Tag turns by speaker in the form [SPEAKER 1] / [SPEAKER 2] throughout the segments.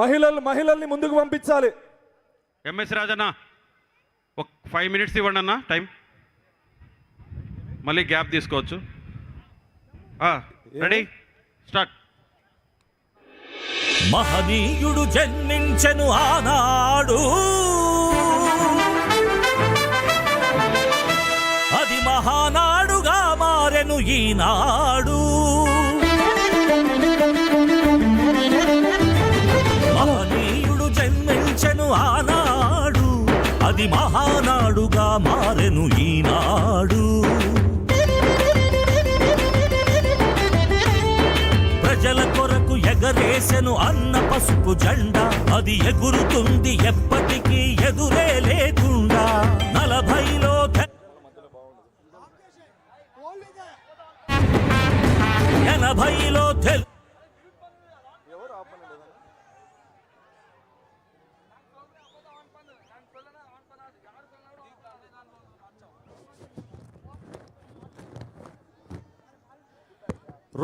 [SPEAKER 1] మహిళల్ని ముందుకు పంపించాలి.
[SPEAKER 2] ఎంఎస్ రాజన్న ఒక 5 minutes ఇవ్వండి అన్న టైం, మళ్ళీ గ్యాప్ తీసుకోవచ్చు. Ready start.
[SPEAKER 3] మహనీయుడు జన్మించెను ఆనాడు, అది మహానాడుగా మారెను ఈనాడు. మహనీయుడు జన్మించెను ఆనాడు, అది మహానాడుగా మారెను ఈనాడు. ప్రజల కొరకు ఎగరేసెను అన్న పసుపు జెండా, అది ఎగురుతుంది ఎప్పటికీ ఎదురే లేకుండా. 40లో 80లో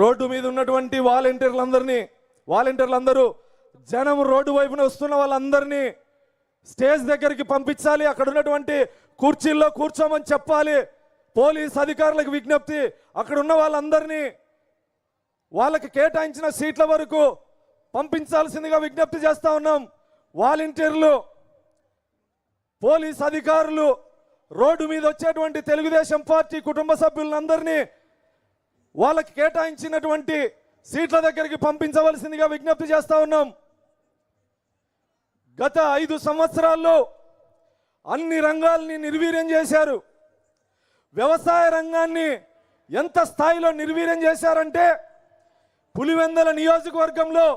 [SPEAKER 1] రోడ్డు మీద ఉన్నటువంటి వాలంటీర్లందరూ జనం రోడ్డు వైపున వస్తున్న వాళ్ళందరినీ స్టేజ్ దగ్గరికి పంపించాలి. అక్కడ ఉన్నటువంటి కుర్చీల్లో కూర్చోమని చెప్పాలి. పోలీస్ అధికారులకు విజ్ఞప్తి, అక్కడ ఉన్న వాళ్ళందరినీ వాళ్ళకి కేటాయించిన సీట్ల వరకు పంపించాల్సిందిగా విజ్ఞప్తి చేస్తా ఉన్నాం. వాలంటీర్లు, పోలీస్ అధికారులు, రోడ్డు మీద వచ్చేటువంటి తెలుగుదేశం పార్టీ కుటుంబ సభ్యులందరినీ వాళ్ళకి కేటాయించినటువంటి సీట్ల దగ్గరికి పంపించవలసిందిగా విజ్ఞప్తి చేస్తా ఉన్నాం. గత 5 సంవత్సరాల్లో అన్ని రంగాల్ని నిర్వీర్యం చేశారు. వ్యవసాయ రంగాన్ని ఎంత స్థాయిలో నిర్వీర్యం చేశారంటే, పులివెందల నియోజకవర్గంలో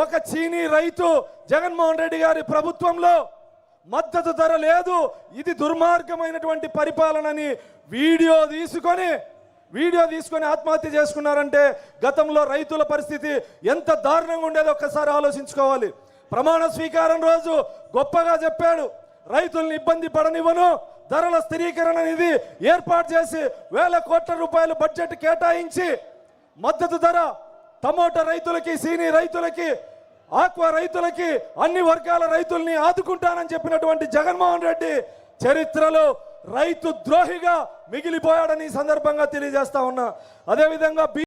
[SPEAKER 1] ఒక చీనీ రైతు జగన్మోహన్ రెడ్డి గారి ప్రభుత్వంలో మద్దతు ధర లేదు, ఇది దుర్మార్గమైనటువంటి పరిపాలనని వీడియో తీసుకొని ఆత్మహత్య చేసుకున్నారంటే గతంలో రైతుల పరిస్థితి ఎంత దారుణంగా ఉండేదో ఒక్కసారి ఆలోచించుకోవాలి. ప్రమాణ స్వీకారం రోజు గొప్పగా చెప్పాడు, రైతుల్ని ఇబ్బంది పడనివ్వను, ధరల స్థిరీకరణ నిధి ఏర్పాటు చేసి 1000 కోట్ల రూపాయలు బడ్జెట్ కేటాయించి మద్దతు ధర టమోటా రైతులకి, సీనీ రైతులకి, ఆక్వా రైతులకి, అన్ని వర్గాల రైతుల్ని ఆదుకుంటానని చెప్పినటువంటి జగన్మోహన్ రెడ్డి చరిత్రలో రైతు ద్రోహిగా మిగిలిపోయాడని సందర్భంగా తెలియజేస్తా ఉన్నా. అదేవిధంగా